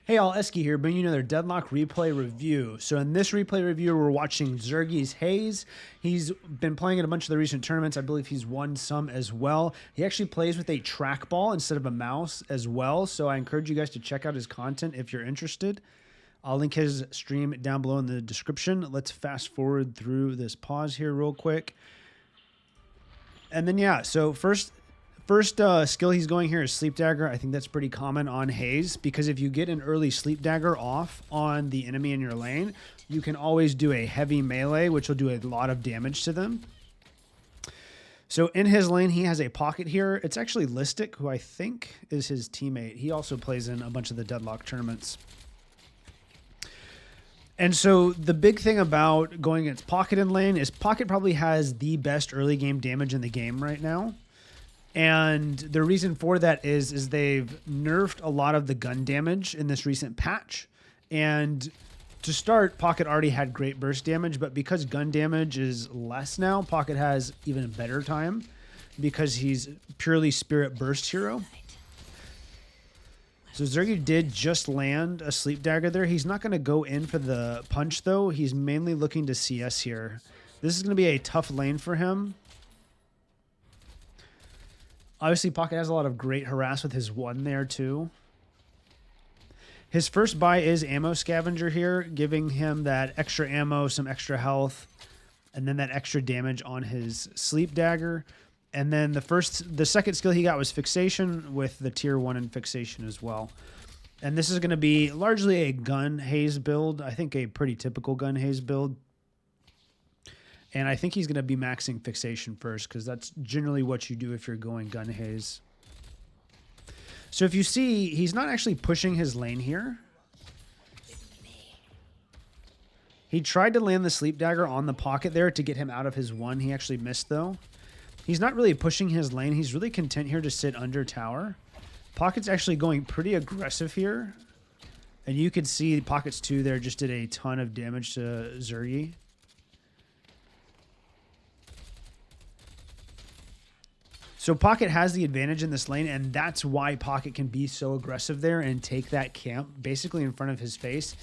Hey all, Eskie here, bringing you another Deadlock replay review. So in this replay review, we're watching Zerggyyy's Haze. He's been playing in a bunch of the recent tournaments. I believe he's won some as well. He actually plays with a trackball instead of a mouse as well. So I encourage you guys to check out his content if you're interested. I'll link his stream down below in the description. Let's fast forward through this pause here real quick. And then yeah, so first skill he's going here is Sleep Dagger. I think that's pretty common on Haze because if you get an early Sleep Dagger off on the enemy in your lane, you can always do a heavy melee, which will do a lot of damage to them. So in his lane, he has a pocket here. It's actually Listic, who I think is his teammate. He also plays in a bunch of the Deadlock tournaments. And so the big thing about going against Pocket in lane is Pocket probably has the best early game damage in the game right now. And the reason for that is they've nerfed a lot of the gun damage in this recent patch. And to start, Pocket already had great burst damage, but because gun damage is less now, Pocket has even a better time because he's purely Spirit Burst hero. So Zerggyyyy did just land a Sleep Dagger there. He's not going to go in for the punch, though. He's mainly looking to CS here. This is going to be a tough lane for him. Obviously, Pocket has a lot of great harass with his one there, too. His first buy is Ammo Scavenger here, giving him that extra ammo, some extra health, and then that extra damage on his Sleep Dagger. And then the second skill he got was Fixation with the tier 1 in Fixation as well. And this is going to be largely a gun Haze build. I think a pretty typical gun Haze build. And I think he's going to be maxing Fixation first because that's generally what you do if you're going gun Haze. So if you see, he's not actually pushing his lane here. He tried to land the Sleep Dagger on the pocket there to get him out of his one. He actually missed though. He's not really pushing his lane. He's really content here to sit under tower. Pocket's actually going pretty aggressive here. And you can see Pocket's 2 there just did a ton of damage to Zerggyyyy. So Pocket has the advantage in this lane, and that's why Pocket can be so aggressive there and take that camp basically in front of his face.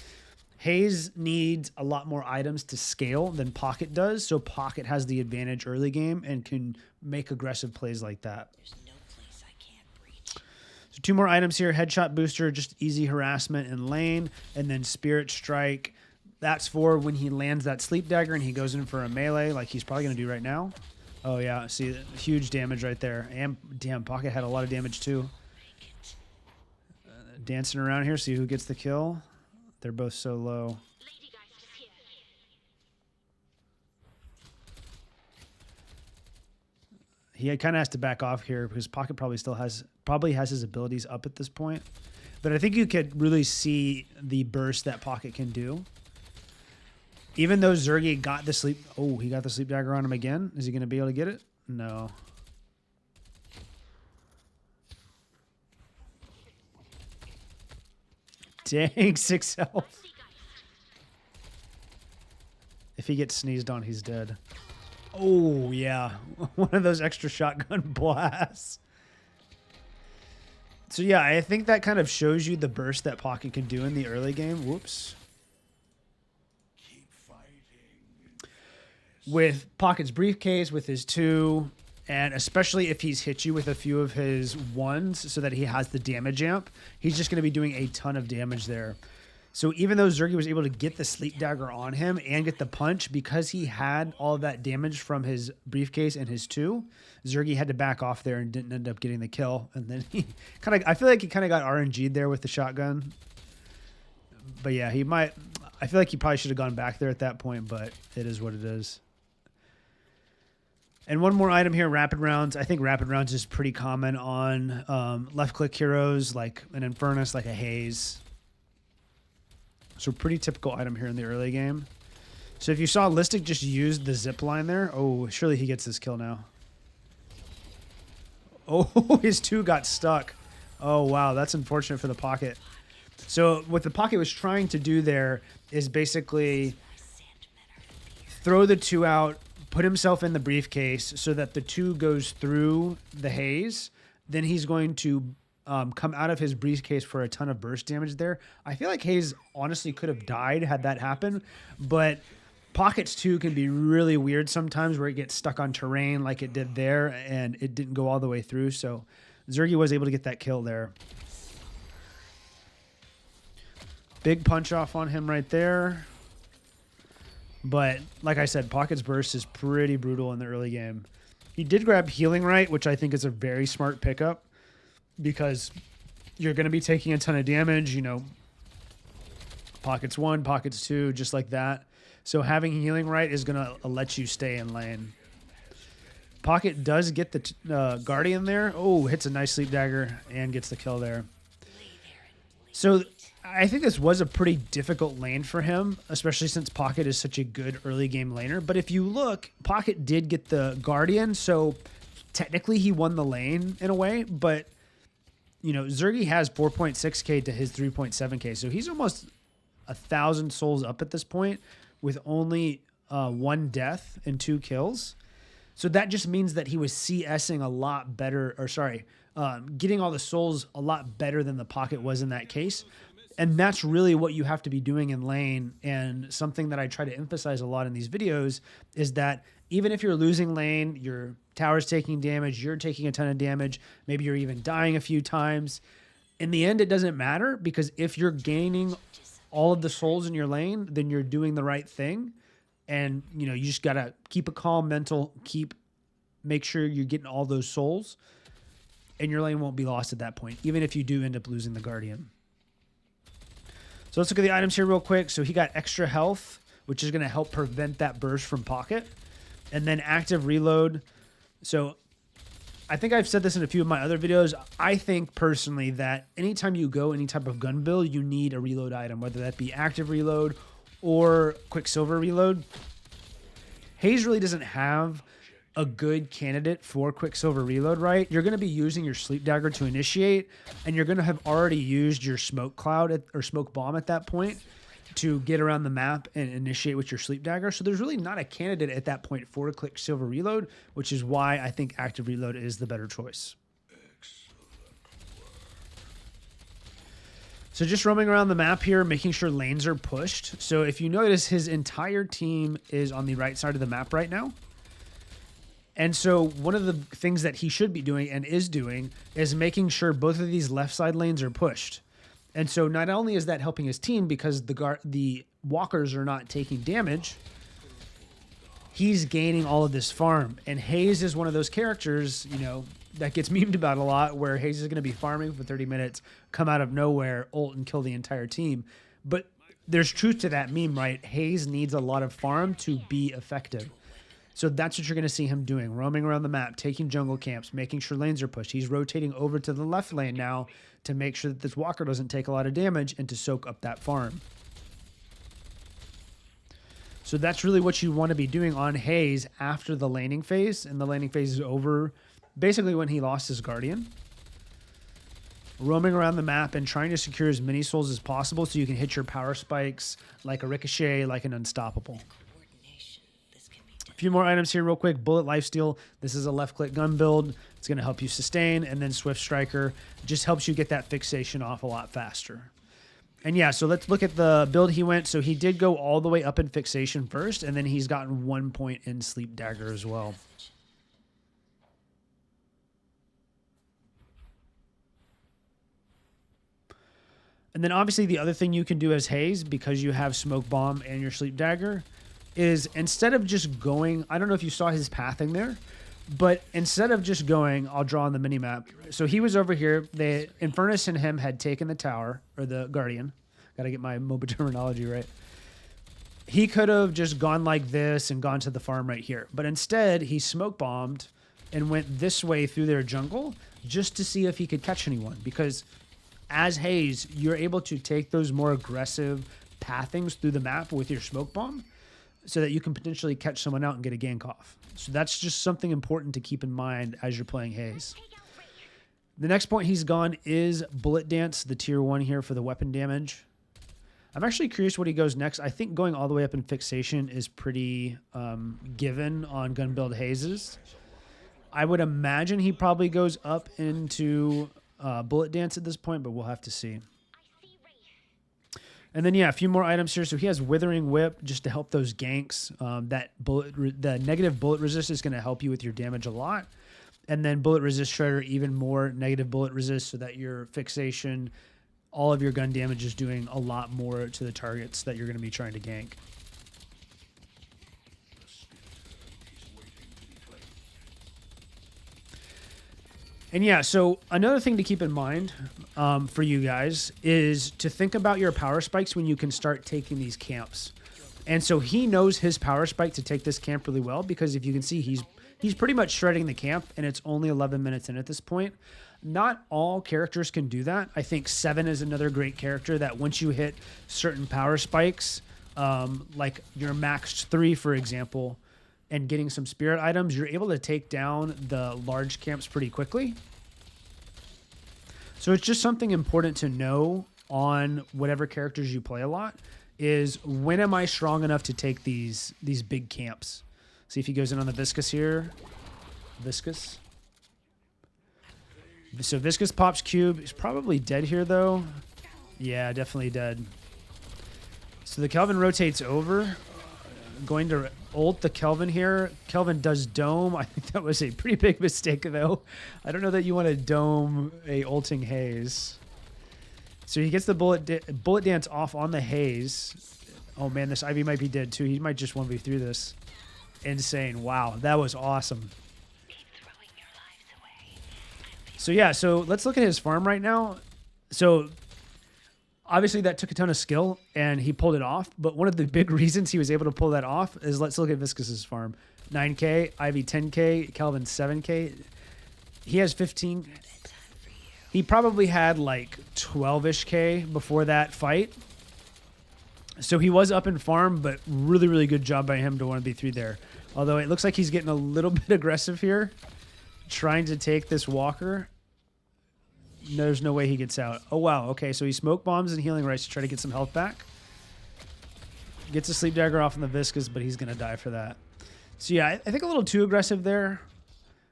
Haze needs a lot more items to scale than Pocket does, so Pocket has the advantage early game and can make aggressive plays like that. There's no place I can't reach. So 2 more items here. Headshot Booster, just easy harassment in lane, and then Spirit Strike. That's for when he lands that Sleep Dagger and he goes in for a melee like he's probably going to do right now. Oh, yeah. See, huge damage right there. And damn, Pocket had a lot of damage, too. Dancing around here, see who gets the kill. They're both so low. He kind of has to back off here because Pocket probably has his abilities up at this point. But I think you could really see the burst that Pocket can do. Even though Zerggyyyy got the sleep... Oh, he got the Sleep Dagger on him again. Is he going to be able to get it? No. Dang, 6 health. If he gets sneezed on, he's dead. Oh, yeah. One of those extra shotgun blasts. So, yeah, I think that kind of shows you the burst that Pocket can do in the early game. Whoops. With Pocket's briefcase, with his 2, and especially if he's hit you with a few of his 1s so that he has the damage amp, he's just going to be doing a ton of damage there. So even though Zerggyyyy was able to get the Sleep Dagger on him and get the punch, because he had all of that damage from his briefcase and his 2, Zerggyyyy had to back off there and didn't end up getting the kill. And then he I feel like he kind of got RNG'd there with the shotgun. But yeah, I feel like he probably should have gone back there at that point, but it is what it is. And one more item here, Rapid Rounds. I think Rapid Rounds is pretty common on left-click heroes like an Infernus, like a Haze. So pretty typical item here in the early game. So if you saw Listic just used the zip line there, oh, surely he gets this kill now. Oh, his 2 got stuck. Oh, wow, that's unfortunate for the Pocket. So what the Pocket was trying to do there is basically throw the 2 out, put himself in the briefcase so that the 2 goes through the Haze. Then he's going to come out of his briefcase for a ton of burst damage there. I feel like Haze honestly could have died had that happened, but pockets too can be really weird sometimes where it gets stuck on terrain like it did there and it didn't go all the way through. So Zerggyyyy was able to get that kill there. Big punch off on him right there. But like I said, Pocket's burst is pretty brutal in the early game. He did grab Healing Right, which I think is a very smart pickup because you're going to be taking a ton of damage, you know, Pockets 1, Pockets 2, just like that. So having Healing Right is going to let you stay in lane. Pocket does get the Guardian there. Oh, hits a nice Sleep Dagger and gets the kill there. So I think this was a pretty difficult lane for him, especially since Pocket is such a good early game laner. But if you look, Pocket did get the Guardian, so technically he won the lane in a way. But, you know, Zerggyyyy has 4.6k to his 3.7k, so he's almost 1,000 souls up at this point with only 1 death and 2 kills. So that just means that he was CSing a lot better, or sorry, getting all the souls a lot better than the Pocket was in that case. And that's really what you have to be doing in lane. And something that I try to emphasize a lot in these videos is that even if you're losing lane, your tower's taking damage, you're taking a ton of damage, maybe you're even dying a few times. In the end, it doesn't matter because if you're gaining all of the souls in your lane, then you're doing the right thing. And, you know, you just got to keep a calm mental, make sure you're getting all those souls and your lane won't be lost at that point, even if you do end up losing the Guardian. So let's look at the items here real quick. So he got extra health, which is going to help prevent that burst from Pocket. And then active reload. So I think I've said this in a few of my other videos. I think personally that anytime you go any type of gun build, you need a reload item, whether that be active reload or Quicksilver reload. Haze really doesn't have a good candidate for Quicksilver reload, right? You're going to be using your Sleep Dagger to initiate, and you're going to have already used your Smoke Cloud or Smoke Bomb at that point to get around the map and initiate with your Sleep Dagger. So there's really not a candidate at that point for Quicksilver reload, which is why I think active reload is the better choice. So just roaming around the map here, making sure lanes are pushed. So if you notice, his entire team is on the right side of the map right now. And so one of the things that he should be doing and is doing is making sure both of these left side lanes are pushed. And so not only is that helping his team because the walkers are not taking damage, he's gaining all of this farm. And Haze is one of those characters, you know, that gets memed about a lot, where Haze is going to be farming for 30 minutes, come out of nowhere, ult, and kill the entire team. But there's truth to that meme, right? Haze needs a lot of farm to be effective. So that's what you're going to see him doing, roaming around the map, taking jungle camps, making sure lanes are pushed. He's rotating over to the left lane now to make sure that this walker doesn't take a lot of damage and to soak up that farm. So that's really what you want to be doing on Haze after the laning phase, and the laning phase is over basically when he lost his Guardian. Roaming around the map and trying to secure as many souls as possible so you can hit your power spikes like a Ricochet, like an Unstoppable. A few more items here real quick. Bullet Lifesteal. This is a left-click gun build. It's going to help you sustain. And then Swift Striker just helps you get that fixation off a lot faster. And yeah, so let's look at the build he went. So he did go all the way up in fixation first, and then he's gotten 1 point in Sleep Dagger as well. And then obviously the other thing you can do as Haze, because you have Smoke Bomb and your Sleep Dagger, is instead of just going, I don't know if you saw his pathing there, but instead of just going, I'll draw on the minimap. So he was over here. Infernus and him had taken the tower, or the Guardian. Got to get my MOBA terminology right. He could have just gone like this and gone to the farm right here. But instead, he smoke bombed and went this way through their jungle just to see if he could catch anyone. Because as Haze, you're able to take those more aggressive pathings through the map with your smoke bomb, so that you can potentially catch someone out and get a gank off. So that's just something important to keep in mind as you're playing Haze. The next point he's gone is Bullet Dance, the tier 1 here for the weapon damage. I'm actually curious what he goes next. I think going all the way up in fixation is pretty given on gun build Hazes. I would imagine he probably goes up into bullet dance at this point, but we'll have to see. And then, yeah, a few more items here. So he has Withering Whip just to help those ganks. The negative bullet resist is going to help you with your damage a lot. And then Bullet Resist Shredder, even more negative bullet resist so that your fixation, all of your gun damage is doing a lot more to the targets that you're going to be trying to gank. And yeah, so another thing to keep in mind for you guys is to think about your power spikes when you can start taking these camps. And so he knows his power spike to take this camp really well because if you can see, he's pretty much shredding the camp and it's only 11 minutes in at this point. Not all characters can do that. I think 7 is another great character that once you hit certain power spikes, like your maxed 3, for example, and getting some spirit items, you're able to take down the large camps pretty quickly. So it's just something important to know on whatever characters you play a lot is when am I strong enough to take these big camps? See if he goes in on the Viscous here. Viscous. So Viscous pops cube. He's probably dead here though. Yeah, definitely dead. So the Kelvin rotates over. Going to ult the Kelvin here. Kelvin does dome. I think that was a pretty big mistake though. I don't know that you want to dome a ulting Haze. So he gets the bullet dance off on the Haze. Oh man, this Ivy might be dead too. He might just 1v3 this. Insane. Wow, that was awesome. So yeah, so let's look at his farm right now. So obviously that took a ton of skill and he pulled it off, but one of the big reasons he was able to pull that off is let's look at Viscous's farm. 9k, Ivy 10k, Kelvin 7k. He has 15. He probably had like 12-ish k before that fight. So he was up in farm, but really, really good job by him to 1v3 there. Although it looks like he's getting a little bit aggressive here, trying to take this walker. There's no way he gets out. Oh, wow. Okay, so he smoke bombs and healing rites to try to get some health back. Gets a sleep dagger off on the Viscous, but he's going to die for that. So yeah, I think a little too aggressive there.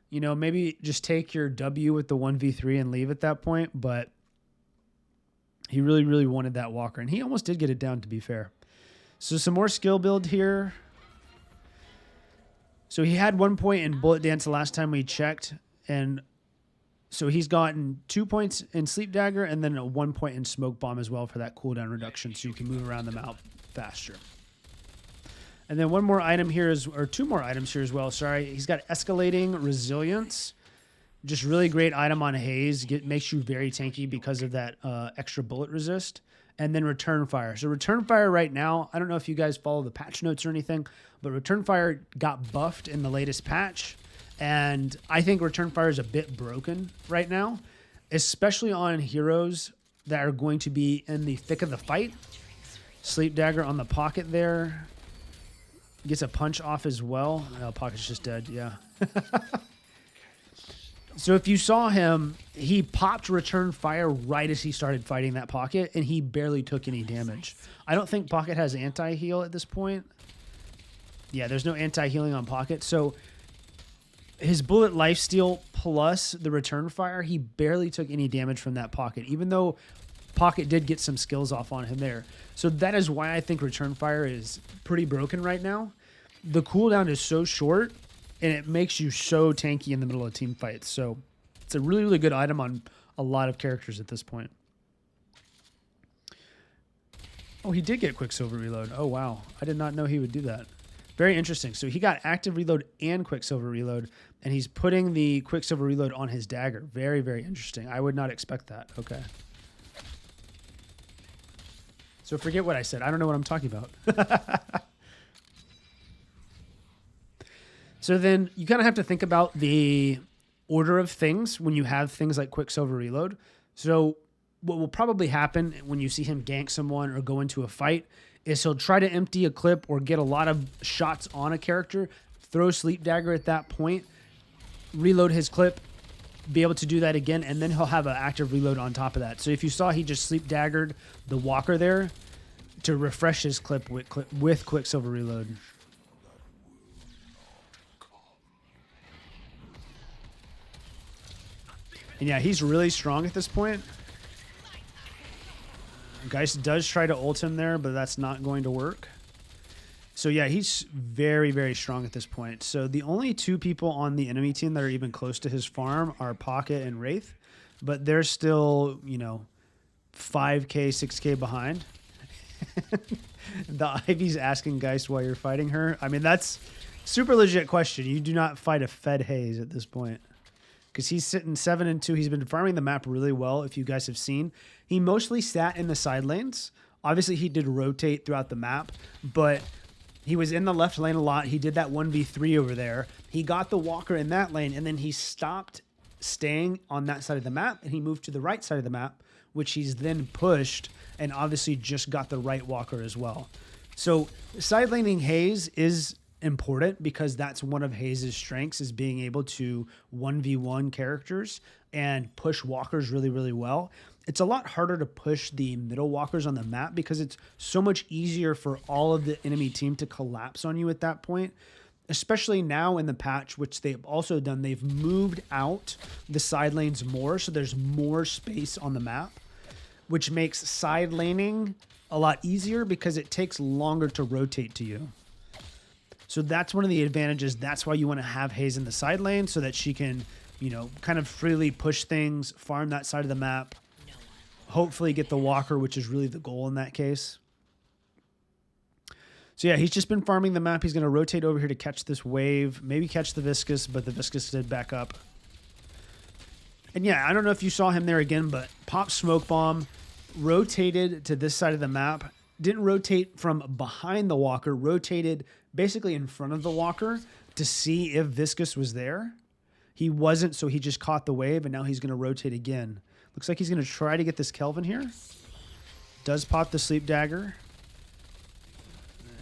You know, maybe just take your W with the 1v3 and leave at that point, but he really, really wanted that walker, and he almost did get it down, to be fair. So some more skill build here. So he had 1 point in Bullet Dance the last time we checked, and so he's gotten 2 points in Sleep Dagger and then a 1 point in Smoke Bomb as well for that cooldown reduction, so you can move around them out faster. And then one more item here is, or 2 more items here as well. Sorry, he's got Escalating Resilience. Just really great item on Haze. Makes you very tanky because of that extra bullet resist. And then Return Fire. So Return Fire right now, I don't know if you guys follow the patch notes or anything, but Return Fire got buffed in the latest patch. And I think Return Fire is a bit broken right now, especially on heroes that are going to be in the thick of the fight. Sleep Dagger on the Pocket there. Gets a punch off as well. Oh, Pocket's just dead, yeah. So if you saw him, he popped Return Fire right as he started fighting that Pocket, and he barely took any damage. I don't think Pocket has anti-heal at this point. Yeah, there's no anti-healing on Pocket. So his Bullet Lifesteal plus the Return Fire, he barely took any damage from that Pocket, even though Pocket did get some skills off on him there. So that is why I think Return Fire is pretty broken right now. The cooldown is so short, and it makes you so tanky in the middle of team fights. So it's a really, really good item on a lot of characters at this point. Oh, he did get Quicksilver Reload. Oh, wow. I did not know he would do that. Very interesting. So he got Active Reload and Quicksilver Reload, and he's putting the Quicksilver Reload on his dagger. Very, very interesting. I would not expect that. Okay. So forget what I said. I don't know what I'm talking about. So then you kind of have to think about the order of things when you have things like Quicksilver Reload. So what will probably happen when you see him gank someone or go into a fight is he'll try to empty a clip or get a lot of shots on a character, throw Sleep Dagger at that point, reload his clip, be able to do that again, and then he'll have an active reload on top of that. So if you saw, he just Sleep Daggered the Walker there to refresh his clip with Quicksilver Reload. And yeah, he's really strong at this point. Geist does try to ult him there, but that's not going to work. So yeah, he's very, very strong at this point. So the only two people on the enemy team that are even close to his farm are Pocket and Wraith. But they're still, you know, 5K, 6K behind. The Ivy's asking Geist why you're fighting her. I mean, that's super legit question. You do not fight a fed Haze at this point. Because he's sitting 7-2. He's been farming the map really well, if you guys have seen. He mostly sat in the side lanes. Obviously, he did rotate throughout the map, but he was in the left lane a lot. He did that 1v3 over there. He got the walker in that lane, and then he stopped staying on that side of the map, and he moved to the right side of the map, which he's then pushed, and obviously just got the right walker as well. So side laning Haze is important because that's one of Haze's strengths, is being able to 1v1 characters and push walkers really, really well. It's a lot harder to push the middle walkers on the map because it's so much easier for all of the enemy team to collapse on you at that point, especially now in the patch, which they've also done. They've moved out the side lanes more, so there's more space on the map, which makes side laning a lot easier because it takes longer to rotate to you. So that's one of the advantages. That's why you want to have Haze in the side lane so that she can, you know, kind of freely push things, farm that side of the map, hopefully get the walker, which is really the goal in that case. So yeah, he's just been farming the map. He's going to rotate over here to catch this wave, maybe catch the Viscous, but the Viscous did back up. And yeah, I don't know if you saw him there again, but pop smoke bomb, rotated to this side of the map, didn't rotate from behind the walker, rotated basically in front of the walker to see if Viscous was there. He wasn't, so he just caught the wave, and now he's going to rotate again. Looks like he's going to try to get this Kelvin here. Does pop the sleep dagger.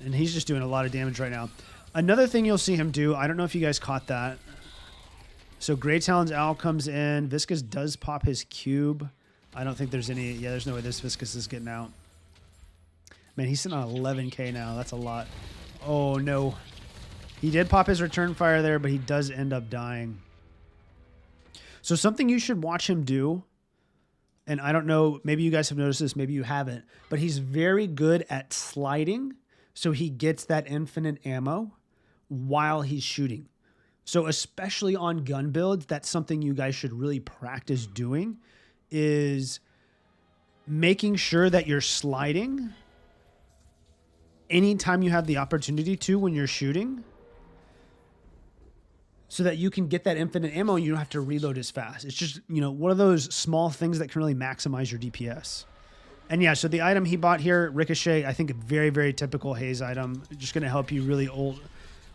And he's just doing a lot of damage right now. Another thing you'll see him do, I don't know if you guys caught that. So Grey Talon's Owl comes in. Viscous does pop his cube. I don't think there's any... Yeah, there's no way this Viscous is getting out. Man, he's sitting on 11K now. That's a lot. Oh, no. He did pop his return fire there, but he does end up dying. So something you should watch him do, and I don't know, maybe you guys have noticed this, maybe you haven't, but he's very good at sliding, so he gets that infinite ammo while he's shooting. So especially on gun builds, that's something you guys should really practice doing, is making sure that you're sliding anytime you have the opportunity to when you're shooting, so that you can get that infinite ammo and you don't have to reload as fast. It's just, you know, one of those small things that can really maximize your DPS. And yeah, so the item he bought here, Ricochet, I think a very, very typical Haze item. Just going to help you really old.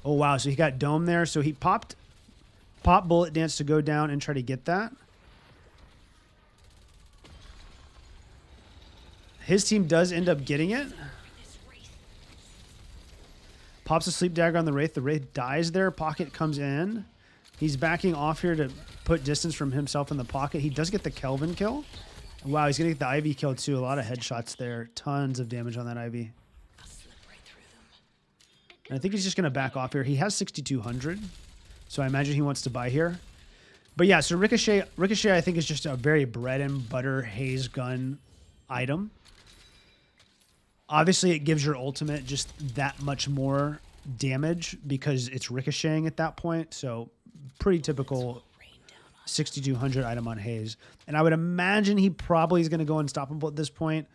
Oh, wow. So he got Dome there. So he popped Bullet Dance to go down and try to get that. His team does end up getting it. Pops a sleep dagger on the Wraith. The Wraith dies there. Pocket comes in. He's backing off here to put distance from himself in the pocket. He does get the Kelvin kill. Wow, he's going to get the Ivy kill too. A lot of headshots there. Tons of damage on that Ivy. And I think he's just going to back off here. He has 6,200. So I imagine he wants to buy here. But yeah, so Ricochet I think is just a very bread and butter Haze gun item. Obviously, it gives your ultimate just that much more damage because it's ricocheting at that point. So pretty typical 6,200 item on Haze. And I would imagine he probably is going to go Unstoppable at this point.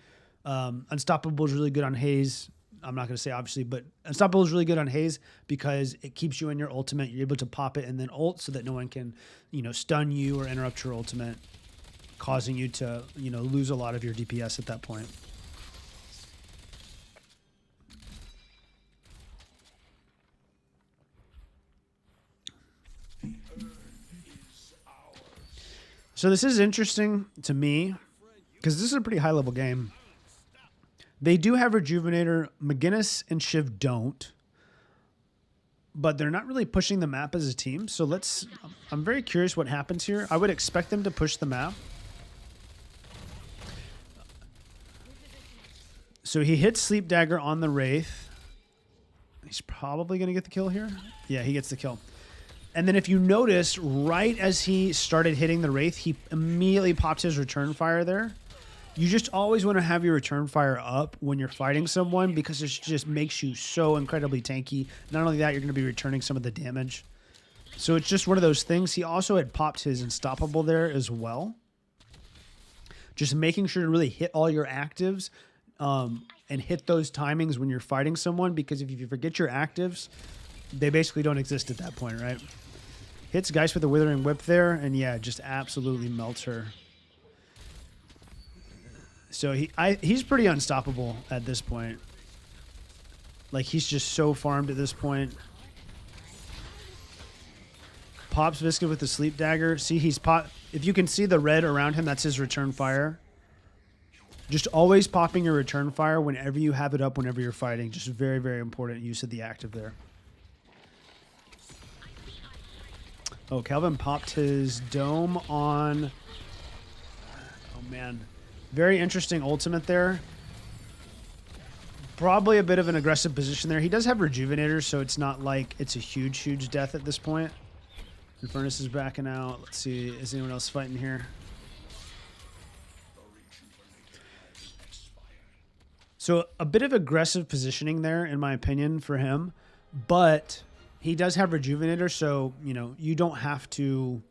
Unstoppable is really good on Haze. I'm not going to say obviously, but Unstoppable is really good on Haze because it keeps you in your ultimate. You're able to pop it and then ult so that no one can, you know, stun you or interrupt your ultimate, causing you to, you know, lose a lot of your DPS at that point. So this is interesting to me because this is a pretty high-level game. They do have Rejuvenator. McGinnis and Shiv don't. But they're not really pushing the map as a team. So I'm very curious what happens here. I would expect them to push the map. So he hits Sleep Dagger on the Wraith. He's probably going to get the kill here. Yeah, he gets the kill. And then if you notice, right as he started hitting the Wraith, he immediately popped his return fire there. You just always want to have your return fire up when you're fighting someone because it just makes you so incredibly tanky. Not only that, you're going to be returning some of the damage. So it's just one of those things. He also had popped his Unstoppable there as well. Just making sure to really hit all your actives and hit those timings when you're fighting someone, because if you forget your actives, they basically don't exist at that point, right? Hits Geist with the Withering Whip there, and yeah, just absolutely melts her. So he's pretty unstoppable at this point. Like, he's just so farmed at this point. Pops Visca with the Sleep Dagger. See, if you can see the red around him, that's his return fire. Just always popping your return fire whenever you have it up, whenever you're fighting. Just very, very important use of the active there. Oh, Calvin popped his Dome on... Oh, man. Very interesting ultimate there. Probably a bit of an aggressive position there. He does have Rejuvenator, so it's not like it's a huge, huge death at this point. Infernus is backing out. Let's see. Is anyone else fighting here? So a bit of aggressive positioning there, in my opinion, for him. But he does have Rejuvenator, so, you know, you don't have to...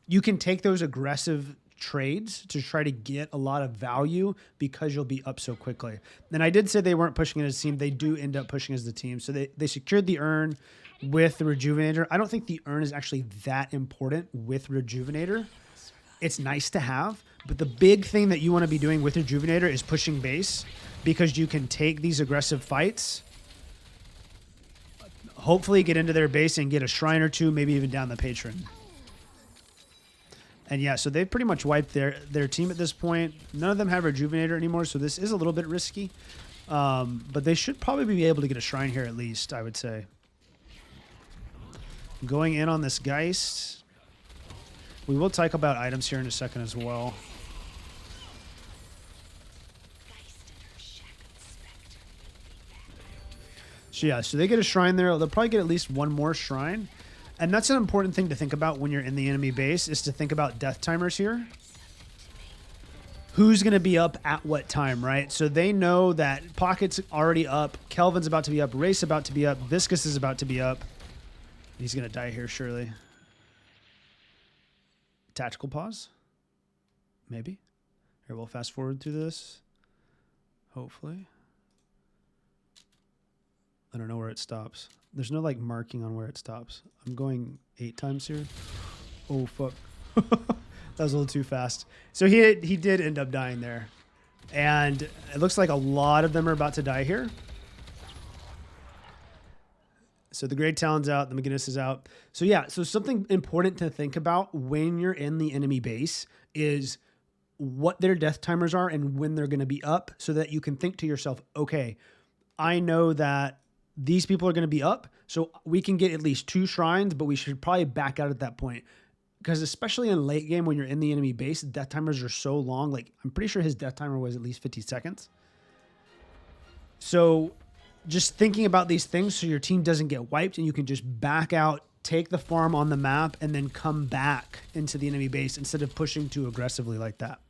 You can take those aggressive trades to try to get a lot of value because you'll be up so quickly. And I did say they weren't pushing it as a team. They do end up pushing as the team. So they secured the urn with the Rejuvenator. I don't think the urn is actually that important with Rejuvenator. It's nice to have, but the big thing that you want to be doing with Rejuvenator is pushing base, because you can take these aggressive fights, hopefully get into their base and get a shrine or two, maybe even down the patron. And yeah, so they've pretty much wiped their team at this point. None of them have Rejuvenator anymore, so this is a little bit risky. But they should probably be able to get a shrine here at least, I would say. Going in on this Geist. We will talk about items here in a second as well. So yeah, so they get a shrine there. They'll probably get at least one more shrine. And that's an important thing to think about when you're in the enemy base, is to think about death timers here. Who's going to be up at what time, right? So they know that Pocket's already up, Kelvin's about to be up, Race about to be up, Viscus is about to be up. He's going to die here, surely. Tactical pause? Maybe. Here, we'll fast forward through this. Hopefully. I don't know where it stops. There's no, like, marking on where it stops. I'm going 8 times here. Oh, fuck. That was a little too fast. So he did end up dying there. And it looks like a lot of them are about to die here. So the Great Talon's out. The McGinnis is out. So yeah, so something important to think about when you're in the enemy base is what their death timers are and when they're going to be up, so that you can think to yourself, okay, I know that these people are going to be up, so we can get at least 2 shrines, but we should probably back out at that point. Because especially in late game when you're in the enemy base, death timers are so long. Like, I'm pretty sure his death timer was at least 50 seconds. So just thinking about these things so your team doesn't get wiped and you can just back out, take the farm on the map, and then come back into the enemy base instead of pushing too aggressively like that.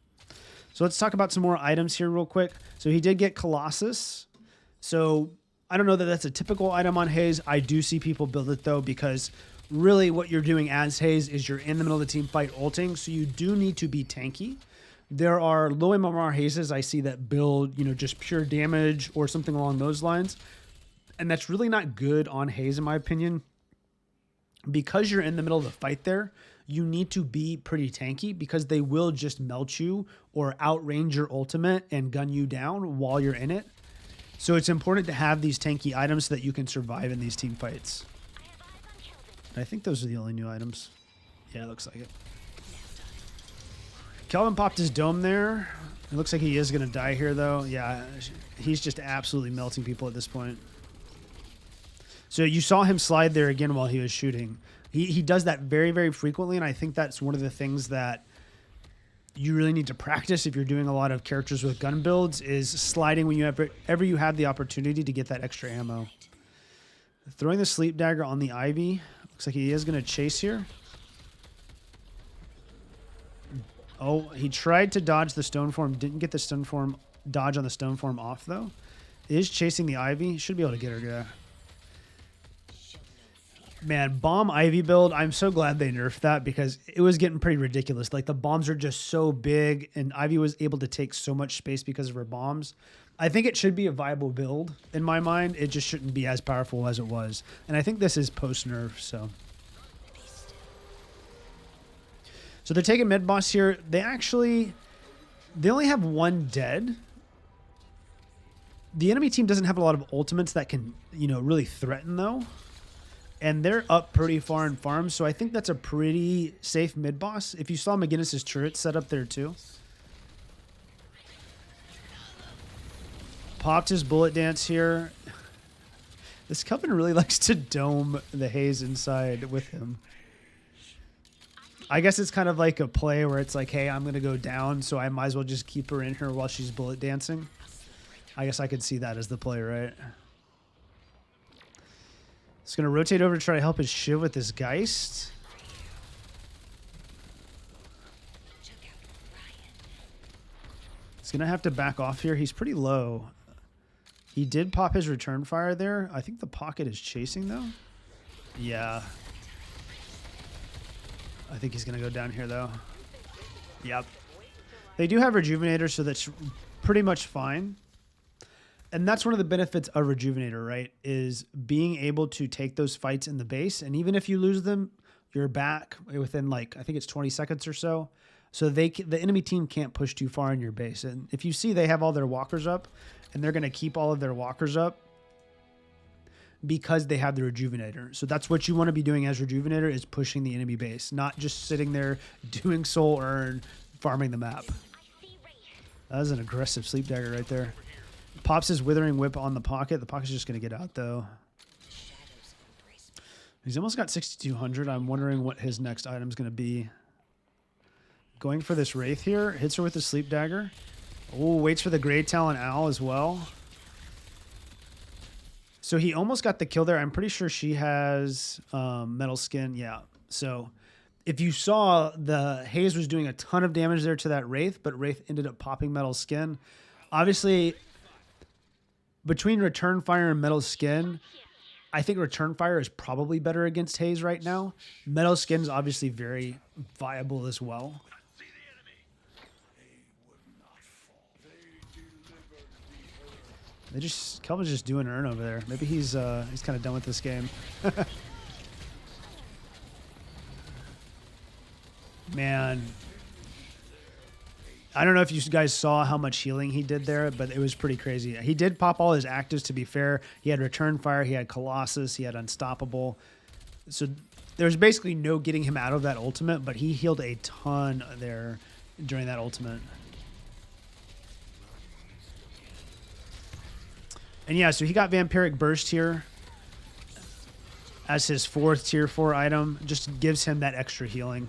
So let's talk about some more items here real quick. So he did get Colossus. So I don't know that that's a typical item on Haze. I do see people build it, though, because really what you're doing as Haze is you're in the middle of the team fight ulting, so you do need to be tanky. There are low MMR Hazes I see that build, you know, just pure damage or something along those lines, and that's really not good on Haze, in my opinion. Because you're in the middle of the fight there, you need to be pretty tanky, because they will just melt you or outrange your ultimate and gun you down while you're in it. So it's important to have these tanky items so that you can survive in these team fights. I think those are the only new items. Yeah, it looks like it. Kelvin popped his Dome there. It looks like he is going to die here, though. Yeah, he's just absolutely melting people at this point. So you saw him slide there again while he was shooting. He does that very, very frequently, and I think that's one of the things that you really need to practice if you're doing a lot of characters with gun builds, is sliding when you you have the opportunity to get that extra ammo. Throwing the Sleep Dagger on the Ivy. Looks like he is going to chase here. Oh, he tried to dodge the stone form. Didn't get the stone form dodge on the stone form off, though. Is chasing the Ivy. Should be able to get her, yeah. Man, bomb Ivy build. I'm so glad they nerfed that because it was getting pretty ridiculous. Like, the bombs are just so big, and Ivy was able to take so much space because of her bombs. I think it should be a viable build in my mind. It just shouldn't be as powerful as it was. And I think this is post-nerf, so... So they're taking mid boss here. They only have one dead. The enemy team doesn't have a lot of ultimates that can, you know, really threaten though. And they're up pretty far in farms, so I think that's a pretty safe mid boss. If you saw McGinnis's turret set up there too. Popped his bullet dance here. This Kelvin really likes to dome the Haze inside with him. I guess it's kind of like a play where it's like, hey, I'm going to go down, so I might as well just keep her in here while she's bullet dancing. I guess I could see that as the play, right? He's going to rotate over to try to help his Shiv with this Geist. He's going to have to back off here. He's pretty low. He did pop his return fire there. I think the pocket is chasing, though. Yeah. I think he's going to go down here, though. Yep. They do have Rejuvenator, so that's pretty much fine. And that's one of the benefits of Rejuvenator, right? Is being able to take those fights in the base. And even if you lose them, you're back within, like, I think it's 20 seconds or so. So the enemy team can't push too far in your base. And if you see, they have all their walkers up, and they're going to keep all of their walkers up because they have the Rejuvenator. So that's what you want to be doing as Rejuvenator, is pushing the enemy base, not just sitting there doing soul earn, farming the map. That was an aggressive sleep dagger right there. Pops his withering whip on the pocket. The pocket's just going to get out, though. He's almost got 6,200. I'm wondering what his next item's going to be. Going for this Wraith here. Hits her with the sleep dagger. Oh, waits for the Grey Talon Owl as well. So he almost got the kill there. I'm pretty sure she has metal skin. Yeah. So if you saw, the Haze was doing a ton of damage there to that Wraith, but Wraith ended up popping metal skin. Obviously, between return fire and metal skin, I think return fire is probably better against Haze right now. Metal skin is obviously very viable as well. Kelvin's just doing earn over there. Maybe he's kind of done with this game. Man, I don't know if you guys saw how much healing he did there, but it was pretty crazy. He did pop all his actives, to be fair. He had return fire, he had Colossus, he had Unstoppable. So there's basically no getting him out of that ultimate, but he healed a ton there during that ultimate. And yeah, so he got Vampiric Burst here as his 4th tier 4 item. Just gives him that extra healing,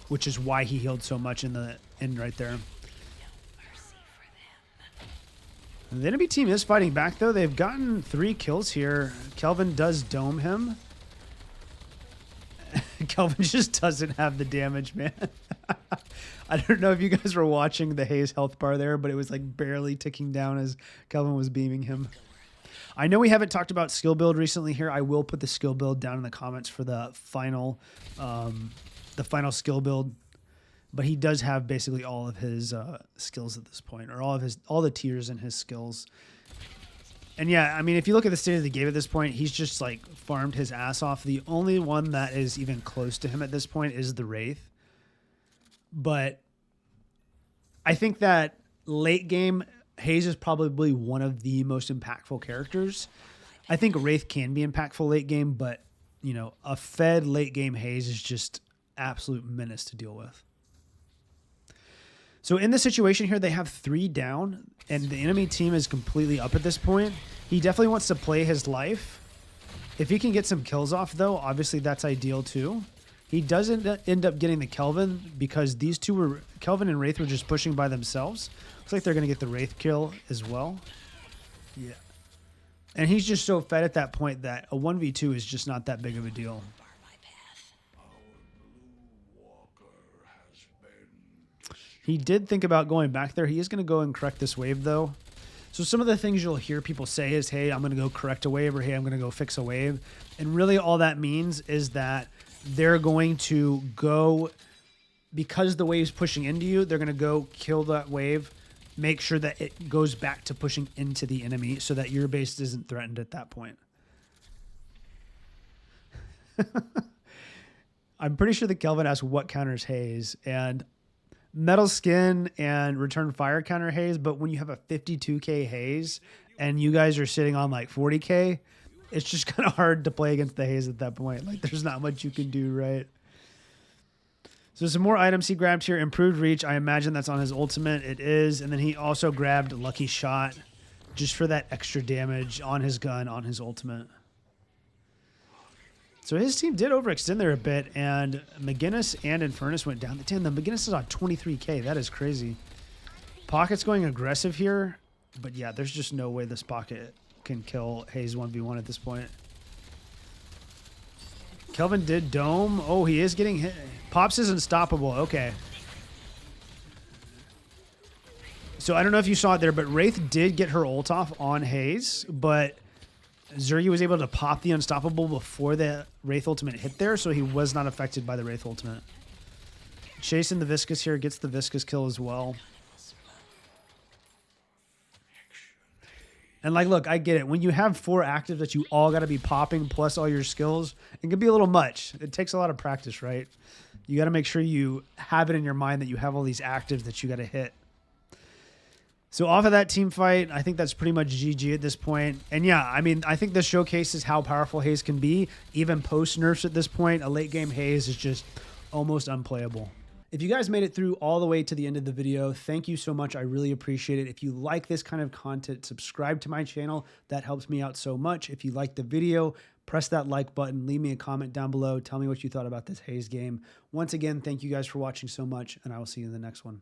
which is why he healed so much in the end right there. The enemy team is fighting back, though. They've gotten 3 kills here. Kelvin does dome him. Kelvin just doesn't have the damage, man. I don't know if you guys were watching the Haze health bar there, but it was like barely ticking down as Kelvin was beaming him. I know we haven't talked about skill build recently here. I will put the skill build down in the comments for the final skill build. But he does have basically all of his skills at this point, or all the tiers in his skills. And yeah, I mean, if you look at the state of the game at this point, he's just like farmed his ass off. The only one that is even close to him at this point is the Wraith. But I think that late game, Haze is probably one of the most impactful characters. I think Wraith can be impactful late game, but, you know, a fed late game Haze is just absolute menace to deal with. So in this situation here, they have 3 down, and the enemy team is completely up at this point. He definitely wants to play his life. If he can get some kills off, though, obviously that's ideal too. He doesn't end up getting the Kelvin because these two were, Kelvin and Wraith were just pushing by themselves. Looks like they're going to get the Wraith kill as well. Yeah. And he's just so fed at that point that a 1v2 is just not that big of a deal. He did think about going back there. He is going to go and correct this wave, though. So some of the things you'll hear people say is, hey, I'm going to go correct a wave, or hey, I'm going to go fix a wave. And really all that means is that they're going to go, because the wave's pushing into you, they're going to go kill that wave, make sure that it goes back to pushing into the enemy so that your base isn't threatened at that point. I'm pretty sure that Kelvin asked what counters Haze, and Metal Skin and Return Fire counter Haze, but when you have a 52k Haze and you guys are sitting on like 40k, it's just kind of hard to play against the Haze at that point. Like, there's not much you can do, right? So some more items he grabbed here. Improved Reach. I imagine that's on his ultimate. It is. And then he also grabbed Lucky Shot just for that extra damage on his gun, on his ultimate. So his team did overextend there a bit, and McGinnis and Infernus went down. Damn, the McGinnis is on 23k. That is crazy. Pocket's going aggressive here, but yeah, there's just no way this Pocket can kill Haze 1v1 at this point. Kelvin did dome. Oh, he is getting hit. Pops is unstoppable. Okay. So I don't know if you saw it there, but Wraith did get her ult off on Haze, but Zerggyyyy was able to pop the unstoppable before the Wraith ultimate hit there, so he was not affected by the Wraith ultimate. Chasing the Viscous here, gets the Viscous kill as well. And like, look, I get it. When you have 4 actives that you all got to be popping plus all your skills, it can be a little much. It takes a lot of practice, right? You got to make sure you have it in your mind that you have all these actives that you got to hit. So off of that team fight, I think that's pretty much GG at this point. And yeah, I mean, I think this showcases how powerful Haze can be. Even post nerfs at this point, a late game Haze is just almost unplayable. If you guys made it through all the way to the end of the video, thank you so much. I really appreciate it. If you like this kind of content, subscribe to my channel. That helps me out so much. If you liked the video, press that like button, leave me a comment down below. Tell me what you thought about this Haze game. Once again, thank you guys for watching so much, and I will see you in the next one.